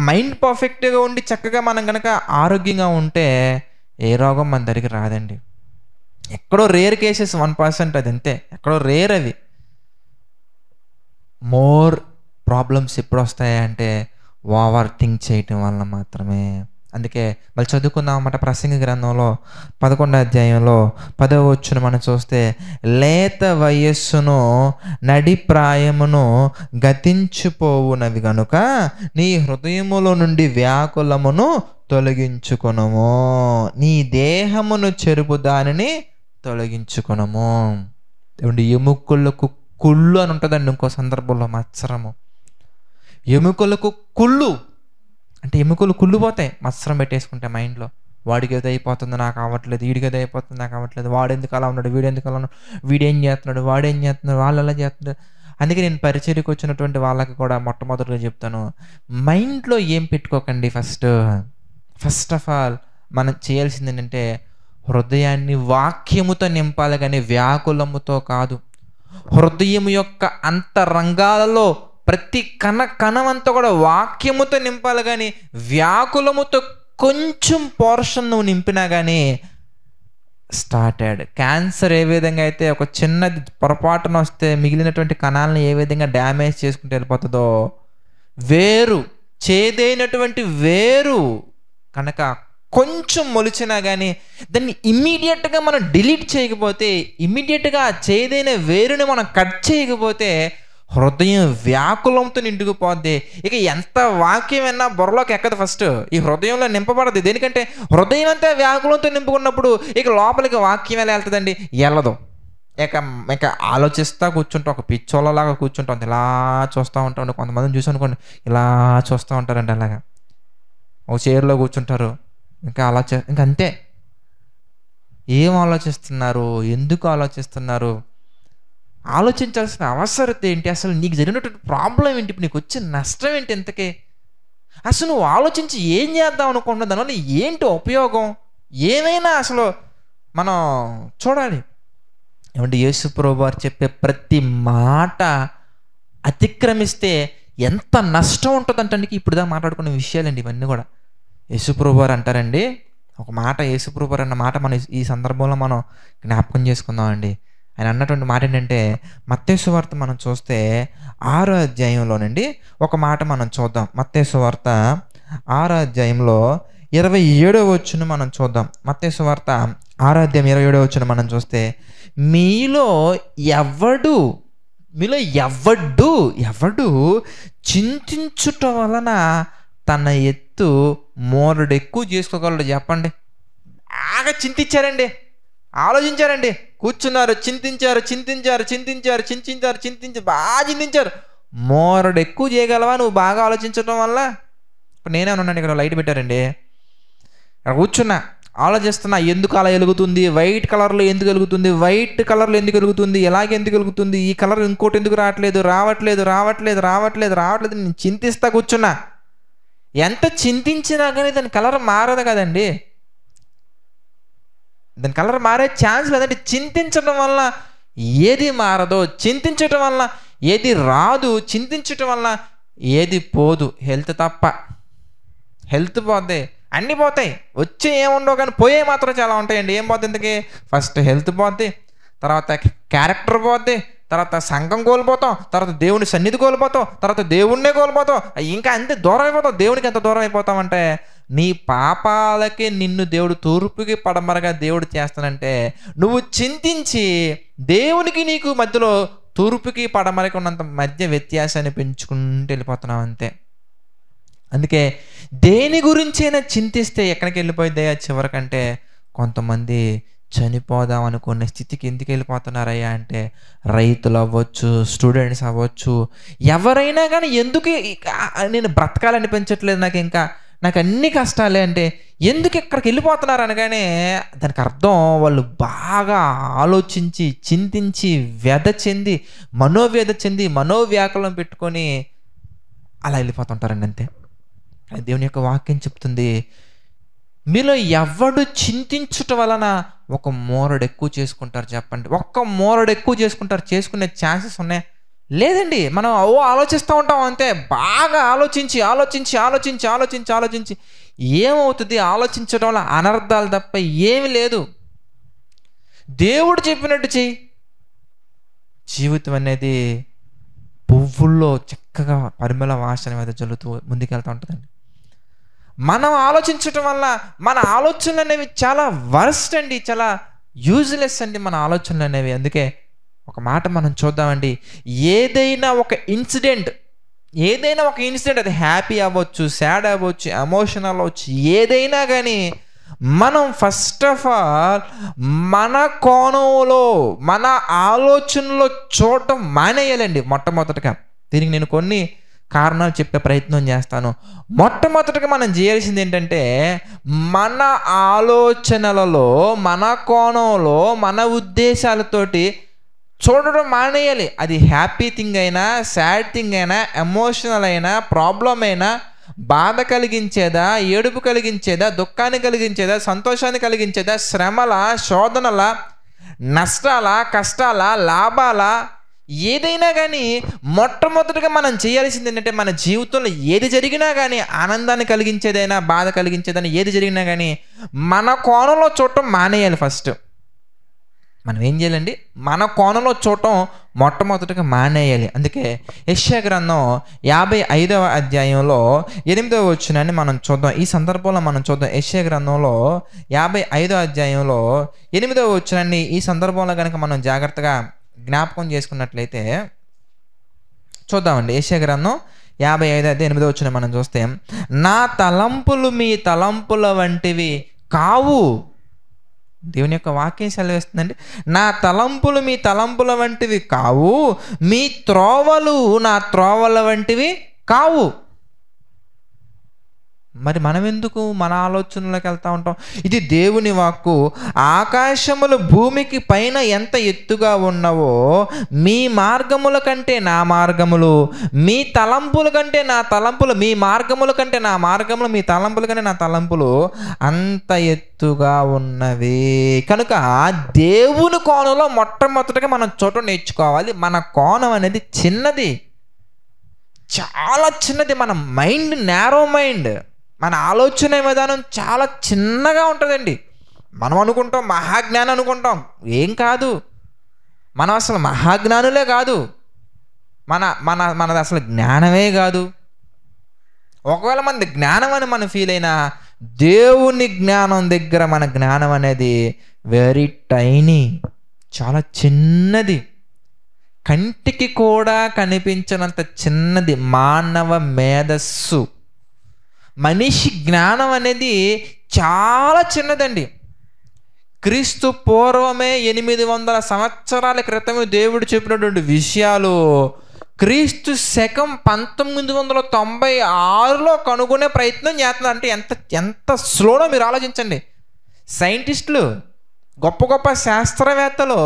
Mind పర్ఫెక్ట్గా ఉండి చక్కగా మనం కనుక ఆరోగ్యంగా ఉంటే ఏ రోగం మన దగ్గరికి రాదండి. ఎక్కడో రేర్ కేసెస్ 1% అది అంతే, ఎక్కడో రేర్ అవి. మోర్ ప్రాబ్లమ్స్ ఎప్పుడు వస్తాయంటే ఓవర్ థింక్ చేయటం వలన మాత్రమే. అందుకే మళ్ళీ చదువుకుందాం అన్నమాట. ప్రసంగి గ్రంథంలో 11వ అధ్యాయంలో 10వ వచనం మనం చూస్తే, లేత వయస్సును నడి ప్రాయమును గతించిపోవునవి గనుక నీ హృదయములో నుండి వ్యాకులమును తొలగించుకొనుము, నీ దేహమును చెరుపు దానిని తొలగించుకొనుము. ఏమండి, ఎముకలకు కుళ్ళు అని ఉంటుందండి ఇంకో సందర్భంలో, మత్సరము. ఎముకలకు కుళ్ళు అంటే ఎముకలు కుళ్ళిపోతాయి మత్సరం పెట్టేసుకుంటే మైండ్లో. వాడికి ఏదో అయిపోతుంది నాకు అవ్వట్లేదు, వీడికి ఏదో అయిపోతుంది నాకు అవ్వట్లేదు, వాడెందుకు అలా ఉన్నాడు, వీడెందుకు అలా ఉన్నాడు, వీడేం చేస్తున్నాడు, వాడేం చేస్తున్నాడు, వాళ్ళు ఎలా చేస్తున్నాడు. అందుకే నేను పరిచర్యకు వచ్చినటువంటి వాళ్ళకి కూడా మొట్టమొదటిగా చెప్తాను, మైండ్లో ఏం పెట్టుకోకండి. ఫస్ట్ ఆఫ్ ఆల్ మనం చేయాల్సింది ఏంటంటే హృదయాన్ని వాక్యముతో నింపాలి, కానీ వ్యాకులముతో కాదు. హృదయం యొక్క అంతరంగాలలో ప్రతి కణమంతా కూడా వాక్యముతో నింపాలి, కానీ వ్యాకులముతో కొంచెం పోర్షన్ నువ్వు నింపినా కానీ స్టార్టెడ్. క్యాన్సర్ ఏ విధంగా అయితే ఒక చిన్నది పొరపాటున వస్తే మిగిలినటువంటి కణాలను ఏ విధంగా డ్యామేజ్ చేసుకుంటూ వెళ్ళిపోతుందో, వేరు చేదైనటువంటి వేరు కనుక కొంచెం మొలిచినా కానీ దాన్ని ఇమ్మీడియట్గా మనం డిలీట్ చేయకపోతే, ఇమ్మీడియట్గా చేదైన వేరుని మనం కట్ చేయకపోతే హృదయం వ్యాకులంతో నిండుకుపోద్ది. ఇక ఎంత వాక్యం విన్నా బుర్రలోకి ఎక్కదు, ఫస్ట్ ఈ హృదయంలో నింపబడదు. దేనికంటే హృదయం అంతా వ్యాకులంతో నింపుకున్నప్పుడు ఇక లోపలికి వాక్యం ఎలా వెళ్తుందండి? వెళ్ళదు. ఇక ఆలోచిస్తూ కూర్చుంటాం, ఒక పిచ్చోళ్ళలాగా కూర్చుంటాం, ఇలా చూస్తూ ఉంటాం. కొంతమందిని చూసి అనుకోండి, ఇలా చూస్తూ ఉంటారండి, అలాగా ఒక చైర్లో కూర్చుంటారు, ఇంకా అలా ఇంక అంతే. ఏం ఆలోచిస్తున్నారు, ఎందుకు ఆలోచిస్తున్నారు, ఆలోచించాల్సిన అవసరత ఏంటి, అసలు నీకు జరిగినటువంటి ప్రాబ్లం ఏంటి, ఇప్పుడు నీకు వచ్చిన నష్టం ఏంటి, ఇంతకే అసలు నువ్వు ఆలోచించి ఏం చేద్దాం అనుకుంటున్నా, దానివల్ల ఏంటి ఉపయోగం, ఏమైనా అసలు మనం చూడాలి. ఏమంటే యేసు ప్రభువు వారు చెప్పే ప్రతి మాట అతిక్రమిస్తే ఎంత నష్టం ఉంటుందంటే, ఇప్పుడు దా మాట్లాడుకునే విషయాలండి ఇవన్నీ కూడా. యేసు ప్రభువు వారు అంటారండి ఒక మాట, యేసు ప్రభువు వారు అన్న మాట మనం ఈ సందర్భంలో మనం జ్ఞాపకం చేసుకుందామండి. ఆయన అన్నటువంటి మాట ఏంటంటే, మత్తయి సువార్త మనం చూస్తే 6వ అధ్యాయంలోనండి ఒక మాట మనం చూద్దాం. మత్తయి సువార్త 6వ అధ్యాయంలో 27వ వచనం మనం చూద్దాం. మత్తయి సువార్త 6వ అధ్యాయం 27వ వచనం మనం చూస్తే, మీలో ఎవడు చింతించుట వలన తన ఎత్తు మోరడు ఎక్కువ చేసుకోగలడు చెప్పండి. బాగా చింతించారండి, ఆలోచించారండి, కూర్చున్నారు, చింతించారు, బాగా చింతించారు. మోరడు ఎక్కువ చేయగలవా నువ్వు బాగా ఆలోచించడం వల్ల? ఇప్పుడు నేనే ఉన్నాను, ఇక్కడ లైట్ పెట్టారండి, ఇక్కడ కూర్చున్నా, ఆలోచిస్తున్నా, ఎందుకు అలా వెలుగుతుంది, వైట్ కలర్లో ఎందుకు వెలుగుతుంది, వైట్ కలర్లో ఎందుకు వెలుగుతుంది, ఎలాగెందుకు వెలుగుతుంది, ఈ కలర్ ఇంకోటి ఎందుకు రావట్లేదు నేను చింతిస్తా కూర్చున్నా. ఎంత చింతించినా కానీ దాని కలర్ మారదు కదండి, దాని కలర్ మారే ఛాన్స్ లేదంటే చింతించడం వల్ల ఏది మారదో, చింతించడం వల్ల ఏది రాదు, చింతించడం వల్ల ఏది పోదు, హెల్త్ తప్ప. హెల్త్ పోతే అన్నీ పోతాయి, వచ్చే ఏముండవు కానీ పోయే మాత్రం చాలా ఉంటాయండి. ఏం పోతుంది ఇంతకీ? ఫస్ట్ హెల్త్ పోద్ది, తర్వాత క్యారెక్టర్ పోద్ది, తర్వాత సంఘం కోల్పోతాం, తర్వాత దేవుని సన్నిధి కోల్పోతాం, తర్వాత దేవుణ్ణే కోల్పోతాం, ఇంకా అంతే దూరం అయిపోతాం. దేవునికి ఎంత దూరం అయిపోతామంటే, నీ పాపాలకి నిన్ను దేవుడు తూర్పుకి పడమరగా దేవుడు చేస్తానంటే, నువ్వు చింతించి దేవునికి నీకు మధ్యలో తూర్పుకి పడమరకి ఉన్నంత మధ్య వ్యత్యాసాన్ని పెంచుకుంటూ వెళ్ళిపోతున్నావు అంతే. అందుకే దేని గురించైనా చింతిస్తే ఎక్కడికి వెళ్ళిపోయిద్దాయా చివరికంటే, కొంతమంది చనిపోదాం అనుకునే స్థితికి ఎందుకు వెళ్ళిపోతున్నారయ్యా అంటే, రైతులు అవ్వచ్చు, స్టూడెంట్స్ అవ్వచ్చు, ఎవరైనా కానీ ఎందుకు నేను బ్రతకాలనిపించట్లేదు, నాకు అన్ని కష్టాలే అంటే ఎందుకు ఇక్కడికి వెళ్ళిపోతున్నారు అనగానే దానికి అర్థం వాళ్ళు బాగా ఆలోచించి, చింతించి, మనోవ్యధ చెంది మనోవ్యాకులం పెట్టుకొని అలా వెళ్ళిపోతుంటారండి అంతే. దేవుని యొక్క వాక్యం చెప్తుంది, మీలో ఎవడు చింతించుట వలన ఒక మోరడు ఎక్కువ చేసుకుంటారు చెప్పండి. ఒక్క మోరడు ఎక్కువ చేసుకునే ఛాన్సెస్ ఉన్నాయి. లేదండి. మనం ఆలోచిస్తూ ఉంటాం అంతే. బాగా ఆలోచించి, ఆలోచించి, ఆలోచించి, ఆలోచించి, ఆలోచించి ఏమవుతుంది? ఆలోచించడం వల్ల అనర్థాలు తప్ప ఏమి లేదు. దేవుడు చెప్పినట్టు చెయ్యి. జీవితం అనేది పువ్వుల్లో చక్కగా పరిమళ వాసన మీద జల్లుతూ ముందుకెళ్తూ ఉంటుందండి. మనం ఆలోచించటం వల్ల మన ఆలోచనలు అనేవి చాలా వరస్ట్ అండి, చాలా యూజ్లెస్ అండి మన ఆలోచనలు అనేవి. అందుకే ఒక మాట మనం చూద్దామండి. ఏదైనా ఒక ఇన్సిడెంట్ అది హ్యాపీ అవ్వచ్చు, సాడ్ అవ్వచ్చు, ఎమోషనల్ అవ్వచ్చు, ఏదైనా కానీ మనం ఫస్ట్ ఆఫ్ ఆల్ మన కోణంలో, మన ఆలోచనలో చూడటం మానేయాలండి మొట్టమొదటిగా. దీనికి నేను కొన్ని కారణాలు చెప్పే ప్రయత్నం చేస్తాను. మొట్టమొదటిగా మనం చేయాల్సింది ఏంటంటే, మన ఆలోచనలలో, మన కోణంలో, మన ఉద్దేశాలతోటి చూడడం మానేయాలి. అది హ్యాపీ థింగ్ అయినా, సాడ్ థింగ్ అయినా, ఎమోషనల్ అయినా, ప్రాబ్లం అయినా, బాధ కలిగించేదా, ఏడుపు కలిగించేదా, దుఃఖాన్ని కలిగించేదా, సంతోషాన్ని కలిగించేదా, శ్రమల, శోధనల, నష్టాల, కష్టాల, లాభాల, ఏదైనా కానీ మొట్టమొదటిగా మనం చేయాల్సింది ఏంటంటే, మన జీవితంలో ఏది జరిగినా కానీ, ఆనందాన్ని కలిగించేదైనా, బాధ కలిగించేదైనా, ఏది జరిగినా కానీ మన కోణంలో చూడటం మానేయాలి. ఫస్ట్ మనం ఏం చేయాలండి? మన కోణంలో చూడటం మొట్టమొదటిగా మానేయాలి. అందుకే యెషయా గ్రంథం 55వ అధ్యాయంలో 8వ వచనాన్ని మనం చూద్దాం. ఈ సందర్భంలో మనం చూద్దాం. యెషయా గ్రంథంలో 55వ అధ్యాయంలో 8వ వచనాన్ని ఈ సందర్భంలో కనుక మనం జాగ్రత్తగా జ్ఞాపకం చేసుకున్నట్లయితే చూద్దామండి. యెషయా గ్రంథం 55 అధ్యాయం 8వ వచనం మనం చూస్తే, నా తలంపులు మీ తలంపుల వంటివి కావు. దేవుని యొక్క వాక్యం సెలవిస్తుందండి. నా తలంపులు మీ తలంపుల వంటివి కావు, మీ త్రోవలు నా త్రోవల వంటివి కావు. మరి మనం ఎందుకు మన ఆలోచనలోకి వెళ్తూ ఉంటాం? ఇది దేవుని వాక్కు. ఆకాశములు భూమికి పైన ఎంత ఎత్తుగా ఉన్నవో మీ మార్గముల కంటే నా మార్గములు, మీ తలంపుల కంటే నా తలంపులు, మీ మార్గముల కంటే నా మార్గములు, మీ తలంపుల కంటే నా తలంపులు అంత ఎత్తుగా ఉన్నవి. కనుక దేవుని కోణంలో మొట్టమొదటిగా మనం చూడటం నేర్చుకోవాలి. మన కోణం అనేది చిన్నది, చాలా చిన్నది. మన మైండ్ నేరో మైండ్, మన ఆలోచన విధానం చాలా చిన్నగా ఉంటుందండి. మనం అనుకుంటాం మహాజ్ఞానం అనుకుంటాం. ఏం కాదు, మనం అసలు మహాజ్ఞానులే కాదు. మనది అసలు జ్ఞానమే కాదు. ఒకవేళ మనది జ్ఞానం అని మనం ఫీల్ అయినా, దేవుని జ్ఞానం దగ్గర మన జ్ఞానం అనేది వెరీ టైనీ, చాలా చిన్నది, కంటికి కూడా కనిపించనంత చిన్నది. మానవ మేధస్సు, మనిషి జ్ఞానం అనేది చాలా చిన్నదండి. క్రీస్తు పూర్వమే 800 సంవత్సరాల క్రితమే దేవుడు చెప్పినటువంటి విషయాలు క్రీస్తు శకం 1996లో కనుగొనే ప్రయత్నం చేస్తున్నారు. అంటే ఎంత స్లోనో మీరు ఆలోచించండి. సైంటిస్టులు, గొప్ప గొప్ప శాస్త్రవేత్తలు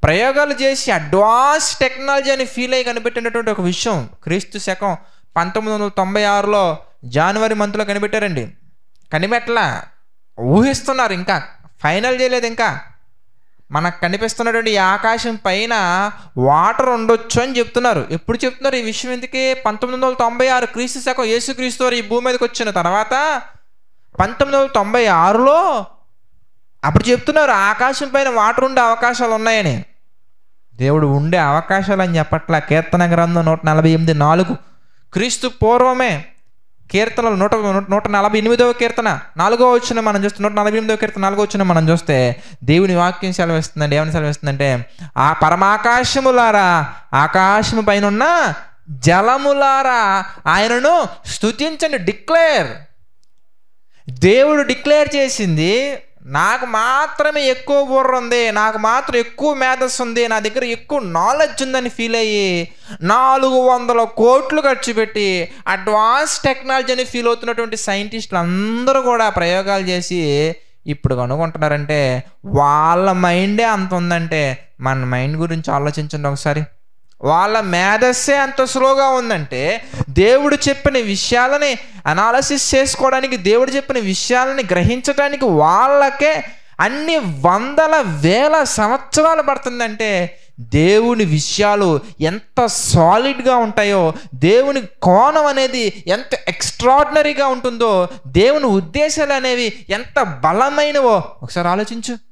ప్రయోగాలు చేసి అడ్వాన్స్ టెక్నాలజీ అని ఫీల్ అయ్యి కనిపెట్టినటువంటి ఒక విషయం క్రీస్తు శకం 1996లో జనవరి మంత్లో కనిపెట్టారండి. కనిపెట్టలా, ఊహిస్తున్నారు, ఇంకా ఫైనల్ చేయలేదు. ఇంకా మనకు కనిపిస్తున్నటువంటి ఈ ఆకాశం పైన వాటర్ ఉండొచ్చు అని చెప్తున్నారు. ఎప్పుడు చెప్తున్నారు ఈ విషయం? ఎందుకే? 1996 క్రీస్తు శకం యేసుక్రీస్తు వారు ఈ భూమి మీదకి వచ్చిన తర్వాత 1996లో అప్పుడు చెప్తున్నారు ఆకాశం పైన వాటర్ ఉండే అవకాశాలు ఉన్నాయని. దేవుడు ఉండే అవకాశాలు అని చెప్పట్లా. కీర్తన గ్రంథం 148:4 క్రీస్తు పూర్వమే కీర్తనలు 148వ కీర్తన 4వ వచనం మనం చూస్తే, 148వ కీర్తన 4వ వచనం మనం చూస్తే దేవుని వాక్యం సెలవిస్తుందండి. ఏమని సెలవిస్తుందంటే, ఆ పరమాకాశములారా, ఆకాశము పైన ఉన్న జలములారా ఆయనను స్తుతించండి. డిక్లేర్. దేవుడు డిక్లేర్ చేసింది, నాకు మాత్రమే ఎక్కువ బుర్ర ఉంది, నాకు మాత్రం ఎక్కువ మేధస్సు ఉంది, నా దగ్గర ఎక్కువ నాలెడ్జ్ ఉందని ఫీల్ అయ్యి 400 కోట్లు ఖర్చు పెట్టి అడ్వాన్స్ టెక్నాలజీ అని ఫీల్ అవుతున్నటువంటి సైంటిస్టులు అందరూ కూడా ప్రయోగాలు చేసి ఇప్పుడు కనుగొంటున్నారంటే వాళ్ళ మైండే అంత ఉందంటే మన మైండ్ గురించి ఆలోచించండి ఒకసారి. వాళ్ళ మేధస్సే అంత స్లోగా ఉందంటే దేవుడు చెప్పిన విషయాలని అనాలసిస్ చేసుకోవడానికి, దేవుడు చెప్పిన విషయాలని గ్రహించడానికి వాళ్ళకే అన్ని 100,000 సంవత్సరాలు పడుతుందంటే దేవుని విషయాలు ఎంత సాలిడ్గా ఉంటాయో, దేవుని కోణం అనేది ఎంత ఎక్స్ట్రాడినరీగా ఉంటుందో, దేవుని ఉద్దేశాలు అనేవి ఎంత బలమైనవో ఒకసారి ఆలోచించు.